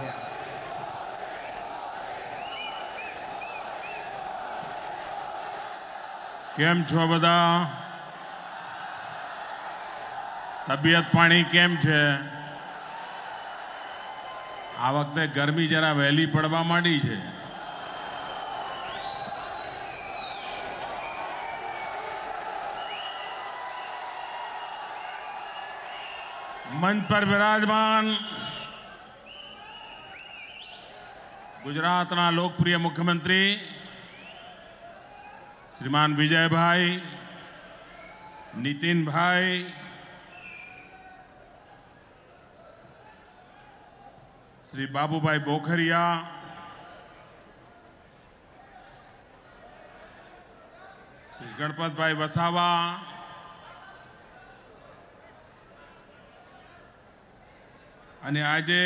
રહ્યા. કેમ છો બધા? તબિયત પાણી કેમ છે? આ વખતે ગરમી જરા વહેલી પડવા માંડી છે. મંચ પર બિરાજમાન ગુજરાતના લોકપ્રિય મુખ્યમંત્રી શ્રીમાન વિજયભાઈ, નીતિનભાઈ, શ્રી બાબુભાઈ બોખરિયા, શ્રી ગણપતભાઈ વસાવા, અને આજે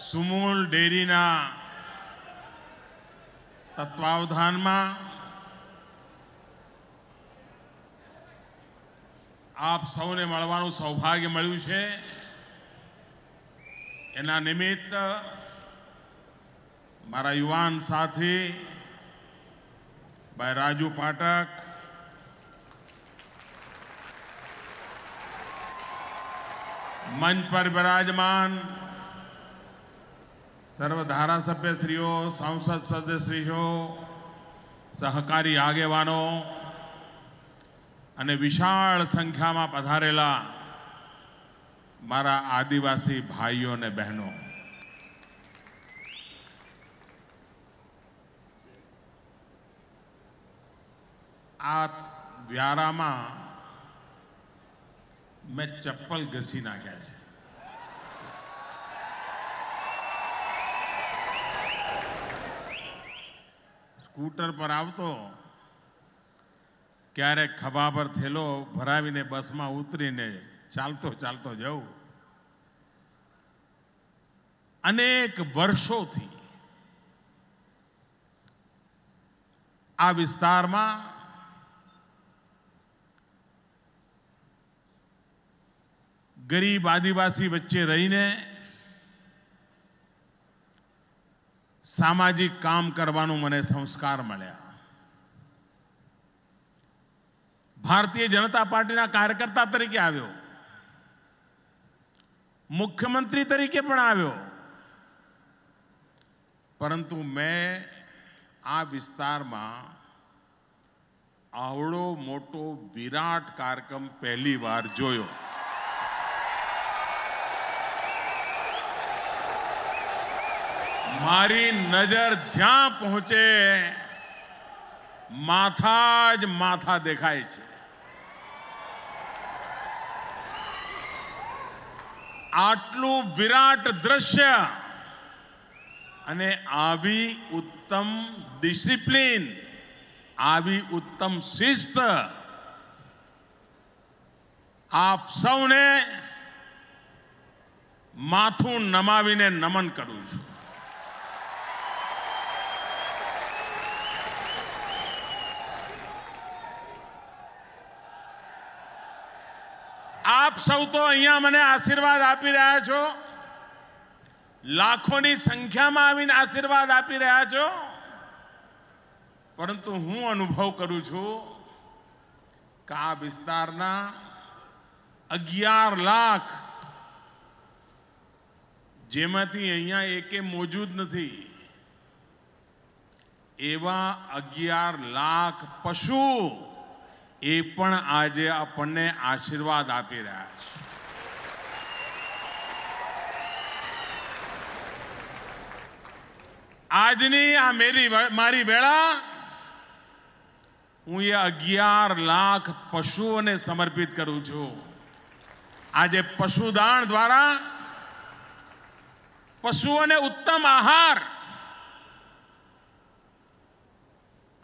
સુમૂલ ડેરીના તત્વાવધાનમાં આપ સૌને મળવાનું સૌભાગ્ય મળ્યું છે. એના નિમિત્ત મારા યુવાન સાથી ભાઈ રાજુ પાઠક, મંચ પર બિરાજમાન સર્વ ધારાસભ્યશ્રીઓ, સાંસદ સદસ્યશ્રીઓ, સહકારી આગેવાનો અને વિશાળ સંખ્યામાં પધારેલા મારા આદિવાસી ભાઈઓ અને બહેનો, આ વ્યારામાં મેં ચપ્પલ ઘસી નાખ્યા છે. સ્કૂટર પર આવતો ક્યારેક ખભા પર થેલો ભરાવીને બસમાં ઉતરીને ચાલતો ચાલતો જવું. અનેક વર્ષોથી આ વિસ્તારમાં ગરીબ આદિવાસી વચ્ચે રહીને સામાજિક કામ કરવાનું મને સંસ્કાર મળ્યા. ભારતીય જનતા પાર્ટીના કાર્યકર્તા તરીકે આવ્યો, મુખ્યમંત્રી તરીકે પણ આવ્યો, પરંતુ મેં આ વિસ્તારમાં આવડો મોટો વિરાટ કાર્યક્રમ પહેલી વાર જોયો. મારી નજર જ્યાં પહોંચે માથા જ માથા દેખાય છે. આટલું વિરાટ દ્રશ્ય અને આવી ઉત્તમ ડિસિપ્લિન, આવી ઉત્તમ શિસ્ત આપ સૌને માથું નમાવીને નમન કરું છું. આપ સૌ તો અહીંયા મને આશીર્વાદ આપી રહ્યા છો, લાખોની સંખ્યામાં આવીને આશીર્વાદ આપી રહ્યા છો, પરંતુ હું અનુભવ કરું છું કે આ વિસ્તારના 11 લાખ, જેમાંથી અહીંયા એકે મોજૂદ નથી, એવા 11 લાખ પશુ એ પણ આજે આપણને આશીર્વાદ આપી રહ્યા છે. આજની આ મારી વેળા હું એ 11 લાખ પશુઓને સમર્પિત કરું છું. આજે પશુદાન દ્વારા પશુઓને ઉત્તમ આહાર,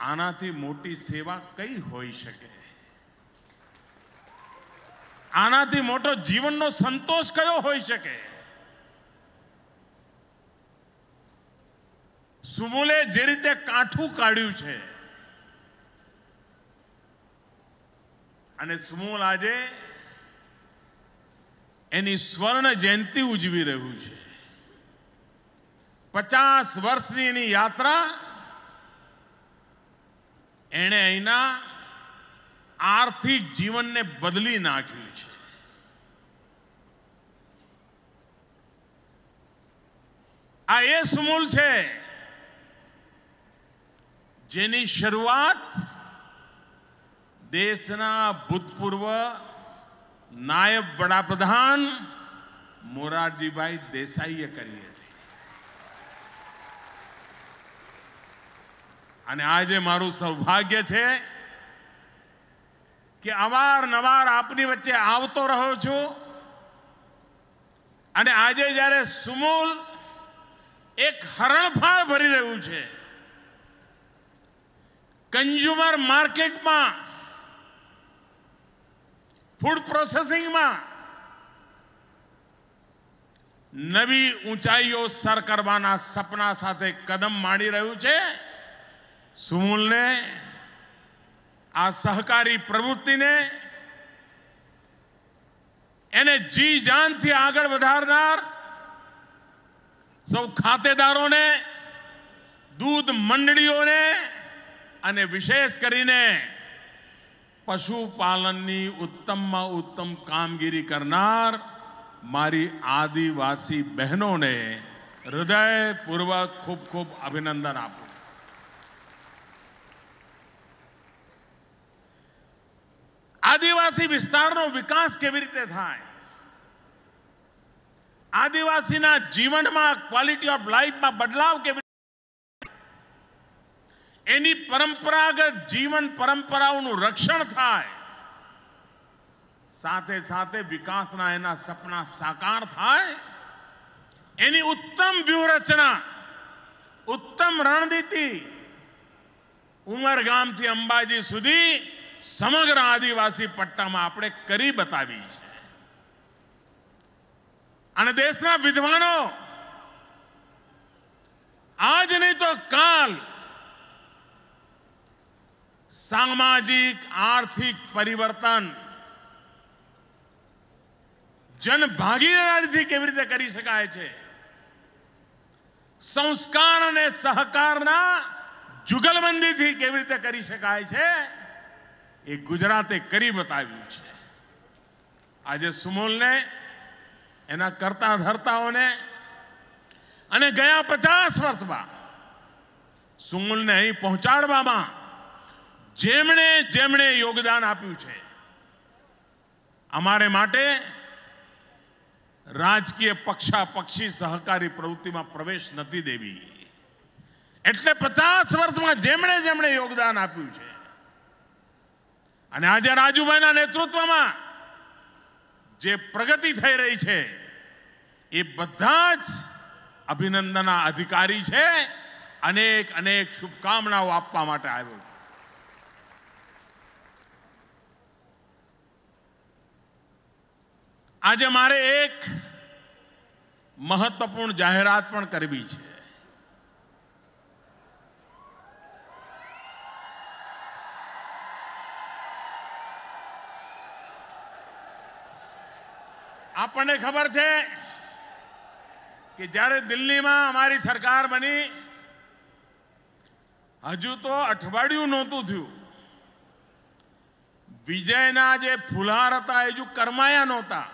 આનાથી મોટી સેવા કઈ હોઈ શકે? આનાથી મોટો જીવનનો સંતોષ કયો હોઈ શકે? સુમૂલે જે રીતે કાઠું કાઢ્યું છે અને સુમૂલ આજે એની સ્વર્ણ જયંતિ ઉજવી રહ્યું છે. 50 વર્ષની એની યાત્રા એણે અહીંના આર્થિક જીવનને બદલી નાખ્યું છે. આ એ સુમૂલ છે જેની શરૂઆત દેશના ભૂતપૂર્વ નાયબ વડાપ્રધાન મોરારજીભાઈ દેસાઈએ કરી હતી. અને આજે મારું સૌભાગ્ય છે કે અવારનવાર આપની વચ્ચે આવતો રહ્યો છું. અને આજે જ્યારે સુમૂલ એક હરણફાળ ભરી રહ્યું છે, કન્ઝ્યુમર માર્કેટમાં, ફૂડ પ્રોસેસિંગમાં નવી ઊંચાઈઓ સર કરવાના સપના સાથે કદમ માંડી રહ્યું છે. સુમૂલને, આ સહકારી પ્રવૃત્તિને, એને જી જાનથી આગળ વધારનાર સૌ ખાતેદારોને, દૂધ મંડળીઓને અને વિશેષ કરીને પશુપાલનની ઉત્તમમાં ઉત્તમ કામગીરી કરનાર મારી આદિવાસી બહેનોને હૃદયપૂર્વક ખૂબ ખૂબ અભિનંદન આપું. આદિવાસી વિસ્તારનો વિકાસ કેવી રીતે થાય, આદિવાસીના જીવનમાં ક્વોલિટી ઓફ લાઈફમાં બદલાવ કેવી રીતે, એની પરંપરાગત જીવન પરંપરાઓનું રક્ષણ થાય, સાથે સાથે વિકાસના એના સપના સાકાર થાય, એની ઉત્તમ વ્યૂહરચના, ઉત્તમ રણનીતિ ઉમરગામથી અંબાજી સુધી સમગ્ર આદિવાસી પટ્ટામાં આપણે કરી બતાવી છે. અને દેશના વિદ્વાનો આજ નહીં તો કાલ સામાજિક આર્થિક પરિવર્તન જનભાગીદારીથી કેવી રીતે કરી શકાય છે, સંસ્કાર અને સહકારના જુગલબંધીથી કેવી રીતે કરી શકાય છે, એ ગુજરાતે કરી બતાવ્યું છે. આજે સુમૂલને, એના કરતા ધર્તાઓને અને ગયા 50 વર્ષમાં સુમૂલને અહીં પહોંચાડવામાં જેમણે જેમણે યોગદાન આપ્યું છે, અમારે માટે રાજકીય પક્ષાપક્ષી સહકારી પ્રવૃત્તિમાં પ્રવેશ નથી દેવી. એટલે 50 વર્ષમાં જેમણે જેમણે યોગદાન આપ્યું છે, અને આજે રાજુભાઈના નેતૃત્વમાં જે પ્રગતિ થઈ રહી છે, એ બધા જ અભિનંદનના અધિકારી છે. અનેક અનેક શુભકામનાઓ આપવા માટે આવ્યો છું. આજે મારે એક મહત્વપૂર્ણ જાહેરાત પણ કરવી છે. આપણને ખબર છે કે જ્યારે દિલ્હીમાં અમારી સરકાર બની, હજુ તો અઠવાડિયું નહોતું થયું, વિજયના જે ફુલહાર હતા એ હજુ કરમાયા નહોતા.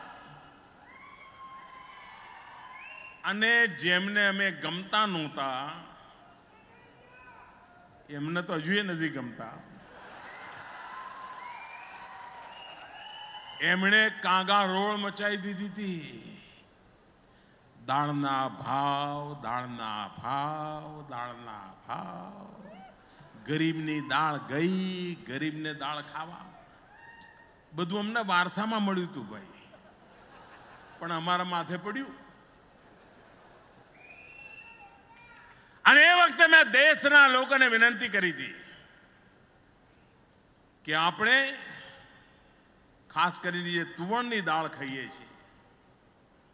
અને જેમને અમે ગમતા નહોતા એમને તો હજુ નથી ગમતા. એમણે કાંગા રોળ મચાવી દીધી હતી. દાળના ભાવ, દાળના ભાવ, દાળના ભાવ. ગરીબની દાળ ગઈ, ગરીબને દાળ ખાવા. બધું અમને વારસામાં મળ્યું હતું ભાઈ, પણ અમારા માથે પડ્યું. અને એ વખતે મેં દેશના લોકોને વિનંતી કરી હતી કે આપણે ખાસ કરીને જે તુવરની દાળ ખાઈએ છીએ,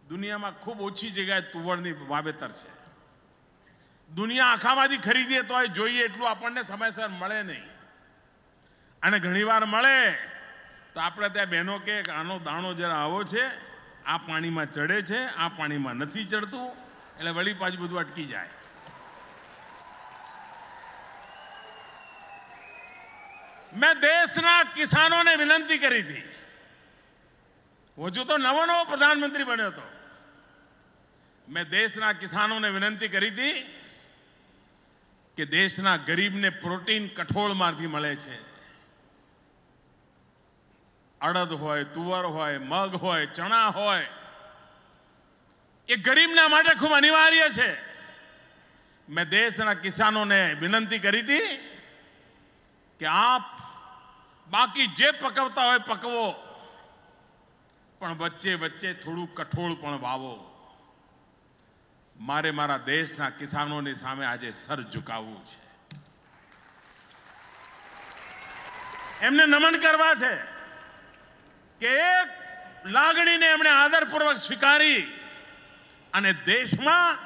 દુનિયામાં ખૂબ ઓછી જગ્યાએ તુવરની વાવેતર છે. દુનિયા આખામાંથી ખરીદીએ તો જોઈએ એટલું આપણને સમયસર મળે નહીં. અને ઘણીવાર મળે તો આપણે ત્યાં બહેનો કે આનો દાણો જરા આવો છે, આ પાણીમાં ચડે છે, આ પાણીમાં નથી ચડતું, એટલે વળી પાછું બધું અટકી જાય. મેં દેશના કિસાનોને વિનંતી કરી હતી. હજુ તો નવો પ્રધાનમંત્રી બન્યો હતો. મેં દેશના કિસાનોને વિનંતી કરી હતી કે દેશના ગરીબને પ્રોટીન કઠોળમાંથી મળે છે. અડદ હોય, તુવર હોય, મગ હોય, ચણા હોય, એ ગરીબના માટે ખૂબ અનિવાર્ય છે. મેં દેશના કિસાનોને વિનંતી કરી હતી કે આપ બાકી જે પકવતા હોય પકવો, પણ વચ્ચે વચ્ચે થોડું કઠોળ પણ વાવો. મારે મારા દેશના કિસાનોની સામે આજે સર ઝુકાવવું છે, એમને નમન કરવા છે કે એક લાગણીને એમણે આદરપૂર્વક સ્વીકારી અને દેશમાં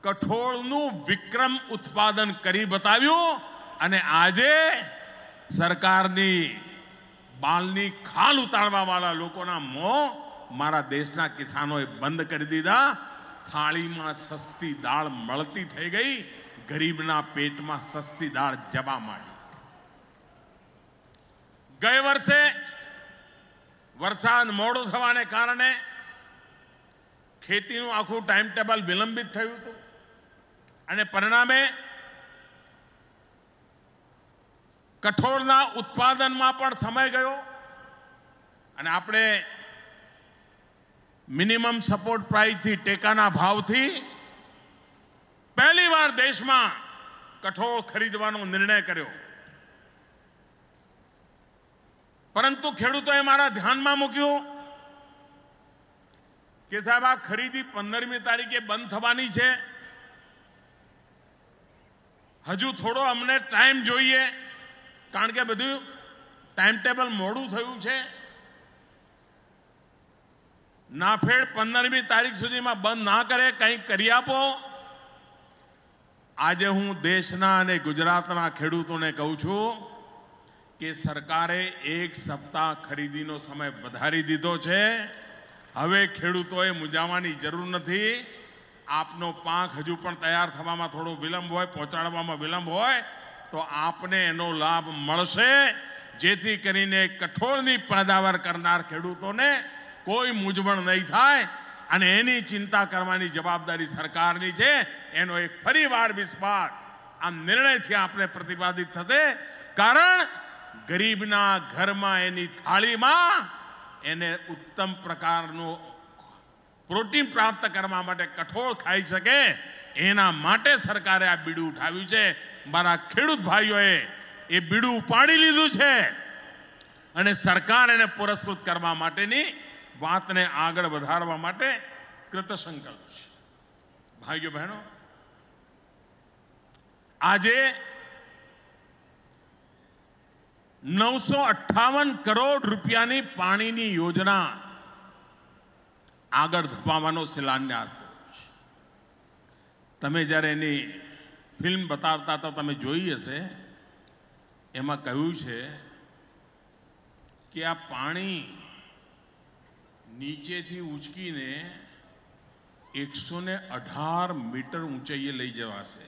કઠોળનું વિક્રમ ઉત્પાદન કરી બતાવ્યું. અને આજે સરકારની બાલની ખાલ ઉતારવા વાળા લોકોના મોં મારા દેશના કિસાનોએ બંધ કરી દીધા. થાળીમાં સસ્તી દાળ મળતી થઈ ગઈ, ગરીબના પેટમાં સસ્તી દાળ જવા માંડી. ગયે વર્ષે વરસાદ મોડો થવાને કારણે ખેતીનું આખું ટાઈમ ટેબલ વિલંબિત થયું હતું અને પરિણામે કઠોળના ઉત્પાદનમાં પણ સમય ગયો. અને આપણે મિનિમમ સપોર્ટ પ્રાઇસથી, ટેકાના ભાવથી પહેલીવાર દેશમાં કઠોળ ખરીદવાનો નિર્ણય કર્યો. પરંતુ ખેડૂતોએ મારા ધ્યાનમાં મૂક્યું કે સાહેબ આ ખરીદી 15મી તારીખે બંધ થવાની છે, હજુ થોડો અમને ટાઈમ જોઈએ, કારણ કે બધું ટાઈમ ટેબલ મોડું થયું છે. નાફેડ 15મી તારીખ સુધીમાં બંધ ના કરે, કંઈક કરી આપો. આજે હું દેશના અને ગુજરાતના ખેડૂતોને કહું છું કે સરકારે 1 સપ્તાહ ખરીદીનો સમય વધારી દીધો છે. હવે ખેડૂતોએ મૂંઝાવાની જરૂર નથી. આપનો પાક હજુ પણ તૈયાર થવામાં થોડો વિલંબ હોય, પહોંચાડવામાં વિલંબ હોય, તો આપને એનો લાભ મળશે, જેથી કરીને કઠોળની પેદાવાર કરનાર ખેડૂતોને કોઈ મૂંઝવણ નહીં થાય. અને એની ચિંતા કરવાની જવાબદારી સરકારની છે. એનો એક ફરીવાર વિશ્વાસ આ નિર્ણયથી આપણે પ્રતિપાદિત થશે. કારણ ગરીબના ઘરમાં એની થાળીમાં એને ઉત્તમ પ્રકારનું પ્રોટીન પ્રાપ્ત કરવા માટે કઠોળ ખાઈ શકે, એના માટે સરકારે આ બીડું ઉઠાવ્યું છે. મારા ખેડૂત ભાઈઓએ એ બીડું ઉપાડી લીધું છે અને સરકાર એને પુરસ્કૃત કરવા માટેની વાતને આગળ વધારવા માટે કૃતસંકલ્પ છે. ભાઈઓ બહેનો, આજે 958 કરોડ રૂપિયાની પાણીની યોજના આગળ ધપાવવાનો શિલાન્યાસ થયો છે. તમે જ્યારે એની ફિલ્મ બતાવતા હતા, તમે જોઈ હશે, એમાં કહ્યું છે કે આ પાણી નીચેથી ઉંચકીને 118 મીટર ઊંચાઈએ લઈ જવાશે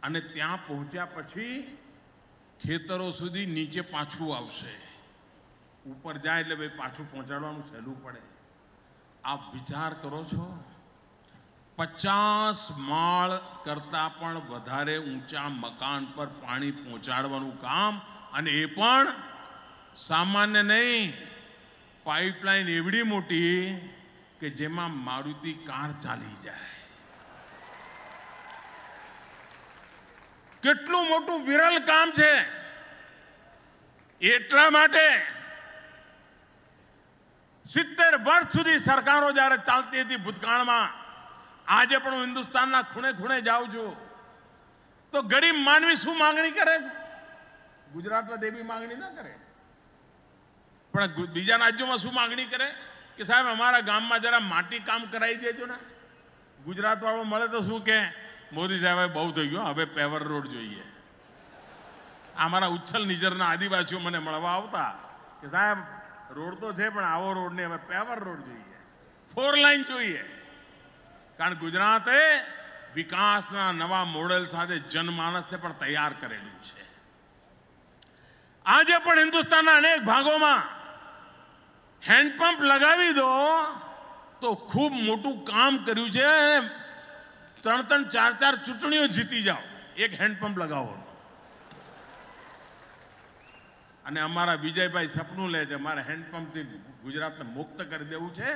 અને ત્યાં પહોંચ્યા પછી ખેતરો સુધી નીચે પાછું આવશે. ઉપર જાય એટલે ભાઈ પાછું પહોંચાડવાનું સહેલું પડે. આપ વિચાર કરો છો, 50 માળ કરતાં પણ વધારે ઊંચા મકાન પર પાણી પહોંચાડવાનું કામ, અને એ પણ સામાન્ય નહીં, પાઇપલાઇન એવડી મોટી કે જેમાં મારુતિ કાર ચાલી જાય. કેટલું મોટું વિરલ કામ છે. એટલા માટે 70 વર્ષ સુધી સરકારો જ્યારે ચાલતી હતી ભૂતકાળમાં, આજે પણ હું હિન્દુસ્તાનના ખૂણે ખૂણે જાઉં છું તો ગરીબ માનવી શું માંગણી કરે છે? ગુજરાતમાં દેવી માંગણી ના કરે, પણ બીજા રાજ્યોમાં શું માંગણી કરે કે સાહેબ અમારા ગામમાં જરા માટી કામ કરાવી દેજો ને. ગુજરાત વાળો મળે તો શું કે, મોદી સાહેબ બહુ થઈ ગયો, હવે પેવર રોડ જોઈએ. અમારા ઉચ્છલ નિઝરના આદિવાસીઓ મને મળવા આવતા કે સાહેબ રોડ તો છે પણ આવો રોડ નહીં, હવે પેવર રોડ જોઈએ, 4 લાઇન જોઈએ. કારણ ગુજરાતે વિકાસના નવા મોડેલ સાથે જનમાનસને પણ તૈયાર કરેલું છે. આજે પણ હિન્દુસ્તાનના અનેક ભાગોમાં હેન્ડપંપ લગાવી દો તો ખૂબ મોટું કામ કર્યું છે. 3-3, 4-4 ચૂંટણીઓ જીતી જાઓ, એક હેન્ડપંપ લગાવો. અને અમારા વિજયભાઈ સપનું લે છે મારે હેન્ડપંપથી ગુજરાતને મુક્ત કરી દેવું છે,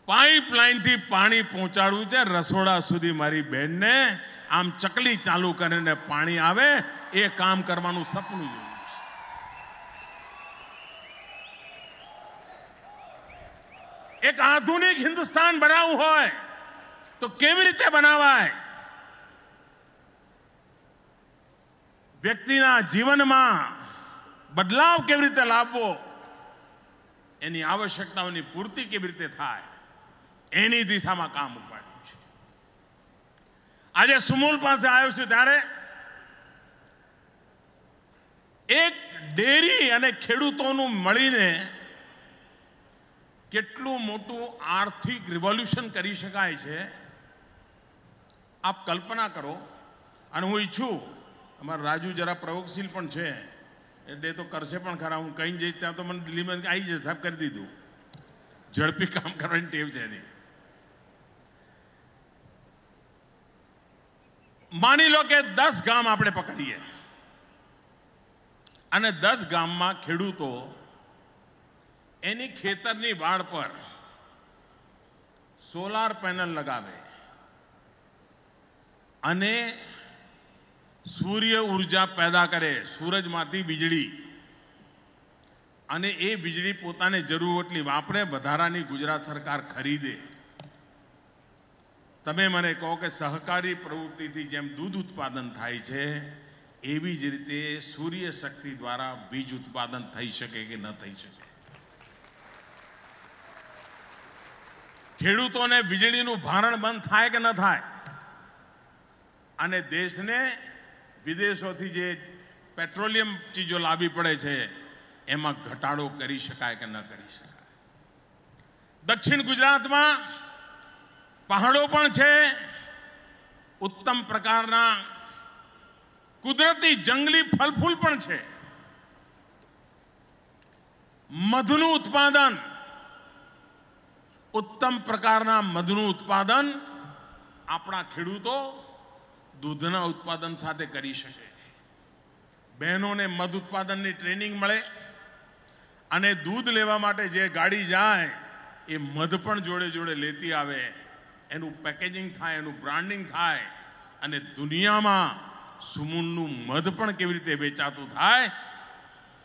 પાઇપલાઇનથી પાણી પહોંચાડવું છે રસોડા સુધી. મારી બહેનને આમ ચકલી ચાલુ કરીને પાણી આવે એ કામ કરવાનું સપનું જોયું છે. એક આધુનિક હિન્દુસ્તાન બનાવવું હોય તો કેવી રીતે બનાવાય? વ્યક્તિના જીવનમાં બદલાવ કેવી રીતે લાવવો, એની આવશ્યકતાઓની પૂર્તિ કેવી રીતે થાય, એની દિશામાં કામ ઉપાડ્યું છે. આજે સુમૂલ પાસે આવ્યો છું ત્યારે એક ડેરી અને ખેડૂતોનું મળીને કેટલું મોટું આર્થિક રિવોલ્યુશન કરી શકાય છે આપ કલ્પના કરો. અને હું ઈચ્છું, અમારા રાજુ જરા પ્રયોગશીલ પણ છે એટલે તો કરશે પણ ખરા. હું કहीं જઈશ ત્યાં તો મને દિલ્હીમાં આવી જશે, સાહેબ કરી દીધું. ઝડપી કામ કરવાની ટેવ છે એની. માની લો કે 10 ગામ આપણે પકડીએ અને 10 ગામમાં ખેડૂતો એની ખેતરની વાડ પર સોલાર પેનલ લગાવે અને સૂર્ય ઉર્જા પેદા કરે, સૂરજમાંથી વીજળી, અને એ વીજળી પોતાને જરૂર એટલી વાપરે, વધારાની ગુજરાત સરકાર ખરીદે. તમે મને કહો કે સહકારી પ્રવૃત્તિથી જેમ દૂધ ઉત્પાદન થાય છે એવી જ રીતે સૂર્ય શક્તિ દ્વારા વીજ ઉત્પાદન થઈ શકે કે ન થઈ શકે? ખેડૂતોને વીજળીનું ભારણ બંધ થાય કે ન થાય? અને દેશને વિદેશોથી જે પેટ્રોલિયમ ચીજો લાવવી પડે છે એમાં ઘટાડો કરી શકાય કે ન કરી શકાય? દક્ષિણ ગુજરાતમાં પહાડો પણ છે, ઉત્તમ પ્રકારના કુદરતી જંગલી ફળફૂલ પણ છે, મધનું ઉત્પાદન, ઉત્તમ પ્રકારના મધનું ઉત્પાદન આપણા ખેડૂતો દૂધના ઉત્પાદન સાથે કરી શકે. બહેનોને મધ ઉત્પાદનની ટ્રેનિંગ મળે અને દૂધ લેવા માટે જે ગાડી જાય એ મધ પણ જોડે જોડે લેતી આવે, એનું પેકેજિંગ થાય, એનું બ્રાન્ડિંગ થાય અને દુનિયામાં સુમૂલનું મધ પણ કેવી રીતે વેચાતું થાય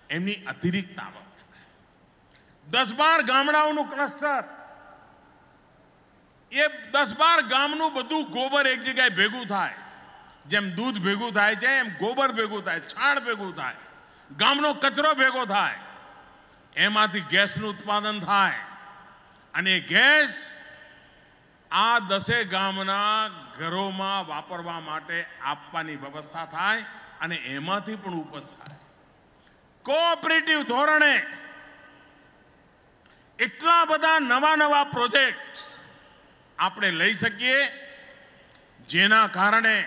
એમની અતિરિક્ત આવક. 10-12 ગામડાઓનું ક્લસ્ટર, એ 10-12 ગામનું બધું ગોબર એક જગ્યાએ ભેગું થાય. જેમ દૂધ ભેગું થાય છે એમ ગોબર ભેગું થાય, છાણ ભેગું થાય, ગામનો કચરો ભેગો થાય, એમાંથી ગેસનું ઉત્પાદન થાય અને ગેસ આ 10 ગામના ઘરોમાં વાપરવા માટે આપવાની વ્યવસ્થા થાય અને એમાંથી પણ ઉપજ થાય. કોઓપરેટિવ ધોરણે એટલા બધા નવા પ્રોજેક્ટ આપણે લઈ શકીએ જેના કારણે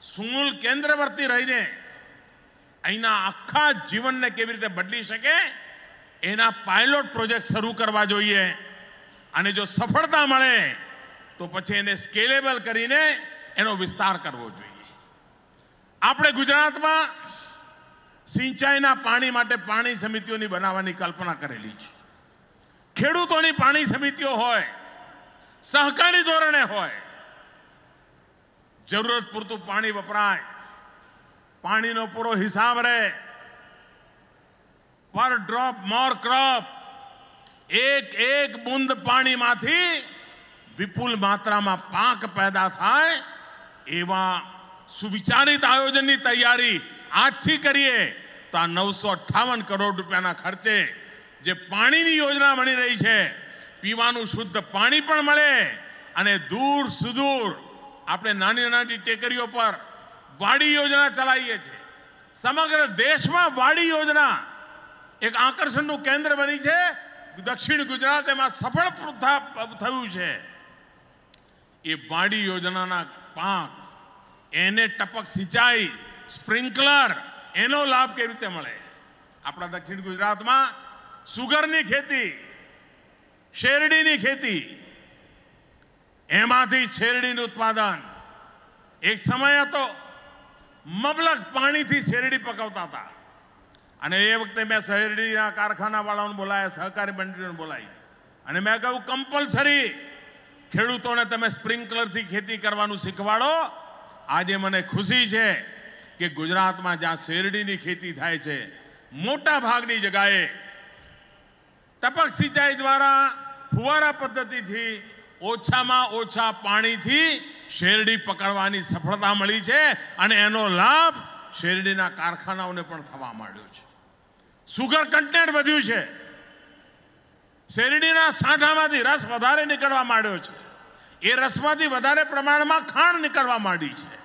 સુમૂલ કેન્દ્રવર્તી રહીને અહીંના આખા જીવનને કેવી રીતે બદલી શકે એના પાયલોટ પ્રોજેક્ટ શરૂ કરવા જોઈએ. અને જો સફળતા મળે તો પછી એને સ્કેલેબલ કરીને એનો વિસ્તાર કરવો જોઈએ. આપણે ગુજરાતમાં સિંચાઈના પાણી માટે પાણી સમિતિઓની બનાવવાની કલ્પના કરેલી છે. ખેડૂતોની પાણી સમિતિઓ હોય, સહકારી ધોરણે હોય, જરૂરત પૂરતું પાણી વપરાય, પાણીનો પૂરો હિસાબ રહે, પર ડ્રોપ મોર ક્રોપ, એક બૂંદ પાણીમાંથી વિપુલ માત્રામાં પાક પેદા થાય એવા સુવિચારિત આયોજનની તૈયારી આજથી કરીએ તો આ 958 કરોડ રૂપિયાના ખર્ચે જે પાણીની યોજના બની રહી છે, પીવાનું શુદ્ધ પાણી પણ મળે અને દૂર સુદૂર આપણે નાની ટેકરીઓ પર વાડી યોજના ચલાવીએ છીએ. સમગ્ર દેશમાં વાડી યોજના એક આકર્ષણનું કેન્દ્ર બની છે. દક્ષિણ ગુજરાત એમાં સફળ થયું છે. એ વાડી યોજનાના પાક, એને ટપક સિંચાઈ, સ્પ્રિંકલર, એનો લાભ કેવી રીતે મળે? આપણા દક્ષિણ ગુજરાતમાં સુગરની ખેતી, શેરડીની ખેતી, એમાંથી શેરડીનું ઉત્પાદન. એક સમય હતો મબલક પાણીથી શેરડી પકવતા હતા, અને એ વખતે મેં શેરડીના કારખાનાવાળાઓને બોલાયા, સહકારી મંડળીઓને બોલાવી, અને મેં કહ્યું કમ્પલસરી ખેડૂતોને તમે સ્પ્રિંકલરથી ખેતી કરવાનું શીખવાડો. આજે મને ખુશી છે કે ગુજરાતમાં જ્યાં શેરડીની ખેતી થાય છે, મોટા ભાગની જગ્યાએ ટપક સિંચાઈ દ્વારા ફુવારા પદ્ધતિથી ઓછામાં ઓછા પાણીથી શેરડી પકડવાની સફળતા મળી છે, અને એનો લાભ શેરડીના કારખાનાઓને પણ થવા માંડ્યો છે. સુગર કન્ટેન્ટ વધ્યું છે, શેરડીના સાંઠામાંથી રસ વધારે નીકળવા માંડ્યો છે, એ રસમાંથી વધારે પ્રમાણમાં ખાંડ નીકળવા માંડી છે.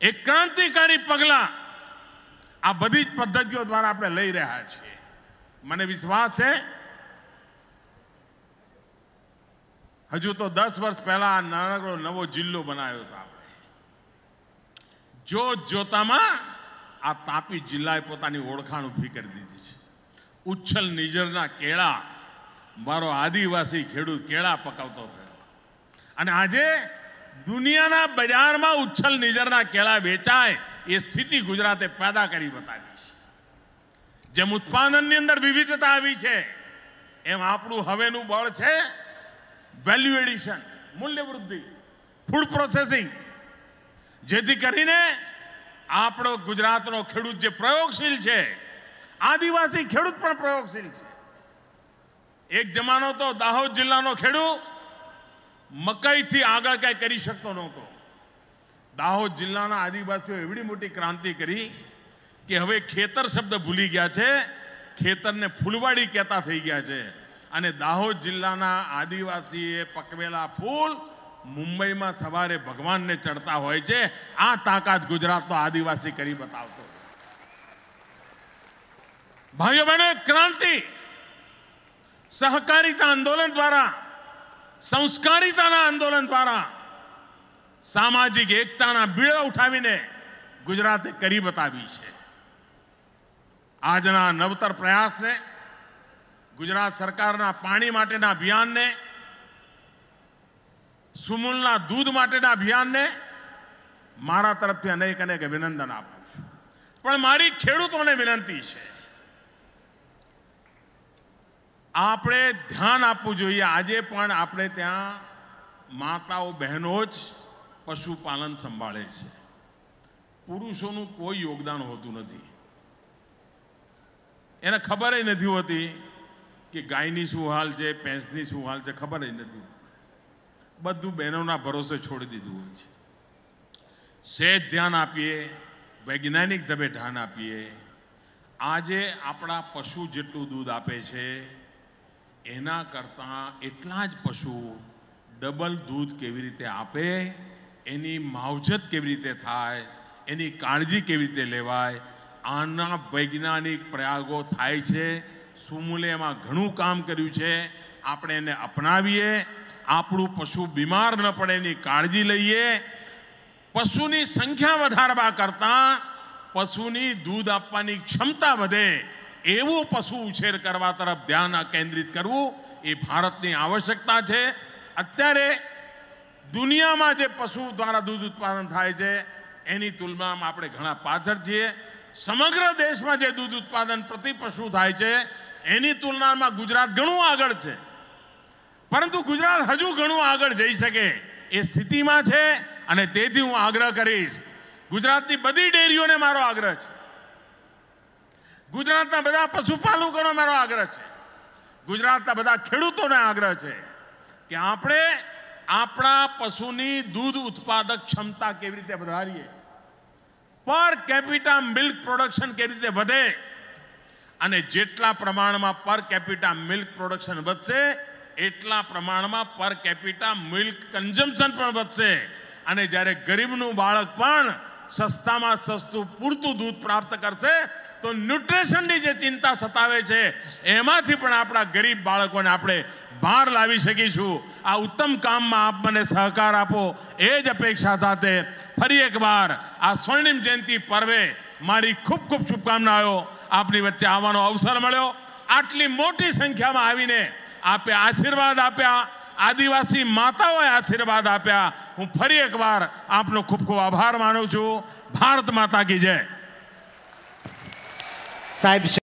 એક ક્રાંતિકારી પગલાં આ બધી જ પદ્ધતિઓ દ્વારા આપણે લઈ રહ્યા છીએ. મને વિશ્વાસ છે હજુ તો 10 વર્ષ પહેલા નાનકડો નવો જિલ્લો બનાવ્યો હતો આપણે. જોતામાં આ તાપી જિલ્લાએ પોતાની ઓળખાણ ઊભી કરી દીધી છે. ઉચ્છલ નિઝરના કેળા, મારો આદિવાસી ખેડૂત કેળા પકાવતો થયો, અને આજે દુનિયાના બજારમાં ઉચ્છલ નિઝરના કેળા વેચાય એ સ્થિતિ ગુજરાતે પેદા કરી બતાવી છે. જેમ ઉત્પાદનની અંદર વિવિધતા આવી છે, એમ આપણું હવેનું બળ છે વેલ્યુ એડિશન, મૂલ્ય વૃદ્ધિ, ફૂડ પ્રોસેસિંગ, જેથી કરીને આપણો ગુજરાતનો ખેડૂત જે પ્રયોગશીલ છે, આદિવાસી ખેડૂત પણ પ્રયોગશીલ છે. એક જમાનો તો દાહોદ જિલ્લાનો ખેડૂત મકાઈથી આગળ કઈ કરી શકતો નહોતો. દાહોદ જિલ્લાના આદિવાસીઓ એવડી મોટી ક્રાંતિ કરી કે હવે ખેતર શબ્દ ભૂલી ગયા છે, ખેતરને ફૂલવાડી કહેતા થઈ ગયા છે. અને દાહોદ જિલ્લાના આદિવાસીએ પકવેલા ફૂલ મુંબઈમાં સવારે ભગવાનને ચડતા હોય છે. આ તાકાત ગુજરાતનો આદિવાસી કરી બતાવતો. ભાઈઓ બહેનો, ક્રાંતિ સહકારિતા આંદોલન દ્વારા, સંસ્કારિતાના આંદોલન દ્વારા, સામાજિક એકતાના બીડા ઉઠાવીને ગુજરાતે કરી બતાવી છે. આજના નવતર પ્રયાસને, ગુજરાત સરકારના પાણી માટેના અભિયાનને, સુમૂલના દૂધ માટેના અભિયાનને મારા તરફથી અનેક અભિનંદન આપું છું. પણ મારી ખેડૂતોને વિનંતી છે, આપણે ધ્યાન આપવું જોઈએ. આજે પણ આપણે ત્યાં માતાઓ બહેનો જ પશુપાલન સંભાળે છે. પુરુષોનું કોઈ યોગદાન હોતું નથી. એને ખબર નથી હોતી કે ગાયની શું હાલ છે, ભેંસની શું હાલ છે, ખબર જ નથી. બધું બહેનોના ભરોસે છોડી દીધું હોય છે. સહેજ ધ્યાન આપીએ, વૈજ્ઞાનિક ઢબે ધ્યાન આપીએ. આજે આપણા પશુ જેટલું દૂધ આપે છે એના કરતાં એટલા જ પશુ ડબલ દૂધ કેવી રીતે આપે, એની માવજત કેવી રીતે થાય, એની કાળજી કેવી રીતે લેવાય, આના વૈજ્ઞાનિક પ્રયોગો થાય છે. સુમૂલે એમાં ઘણું કામ કર્યું છે. આપણે એને અપનાવીએ, આપણું પશુ બીમાર ન પડે એની કાળજી લઈએ. પશુની સંખ્યા વધારવા કરતાં પશુની દૂધ આપવાની ક્ષમતા વધે એવું પશુ ઉછેર કરવા તરફ ધ્યાન કેન્દ્રિત કરવું એ ભારતની આવશ્યકતા છે. અત્યારે દુનિયામાં જે પશુ દ્વારા દૂધ ઉત્પાદન થાય છે એની તુલનામાં આપણે ઘણા પાછળ છીએ. સમગ્ર દેશમાં જે દૂધ ઉત્પાદન પ્રતિ પશુ થાય છે એની તુલનામાં ગુજરાત ઘણું આગળ છે. પરંતુ ગુજરાત હજુ ઘણું આગળ જઈ શકે એ સ્થિતિમાં છે, અને તેથી હું આગ્રહ કરીશ, ગુજરાતની બધી ડેરીઓને મારો આગ્રહ છે, ગુજરાતના બધા પશુપાલકોનો મારો આગ્રહ છે, ગુજરાતના બધા ખેડૂતોને આગ્રહ છે કે આપણે આપણા પશુની દૂધ ઉત્પાદક ક્ષમતા કેવી રીતે વધારીએ, પર કેપિટા મિલ્ક પ્રોડક્શન કેવી રીતે વધે, અને જેટલા પ્રમાણમાં પર કેપિટા મિલ્ક પ્રોડક્શન વધશે એટલા પ્રમાણમાં પર કેપિટા મિલ્ક કન્ઝમ્પશન પણ વધશે. અને જ્યારે ગરીબનું બાળક પણ સસ્તામાં સસ્તું પૂરતું દૂધ પ્રાપ્ત કરશે તો ન્યુટ્રિશનની જે ચિંતા સતાવે છે એમાંથી પણ આપણા ગરીબ બાળકોને આપણે બહાર લાવી શકીશું. આ ઉત્તમ કામમાં આપ મને સહકાર આપો એ જ અપેક્ષા સાથે ફરી એકવાર આ સ્વર્ણિમ જયંતિ પર્વે મારી ખૂબ ખૂબ શુભકામનાઓ. આપની વચ્ચે આવવાનો અવસર મળ્યો, આટલી મોટી સંખ્યામાં આવીને આપે આશીર્વાદ આપ્યા, આદિવાસી માતાઓએ આશીર્વાદ આપ્યા. હું ફરી એકવાર આપનો ખૂબ ખૂબ આભાર માનું છું. ભારત માતા કી જય. સાહેબ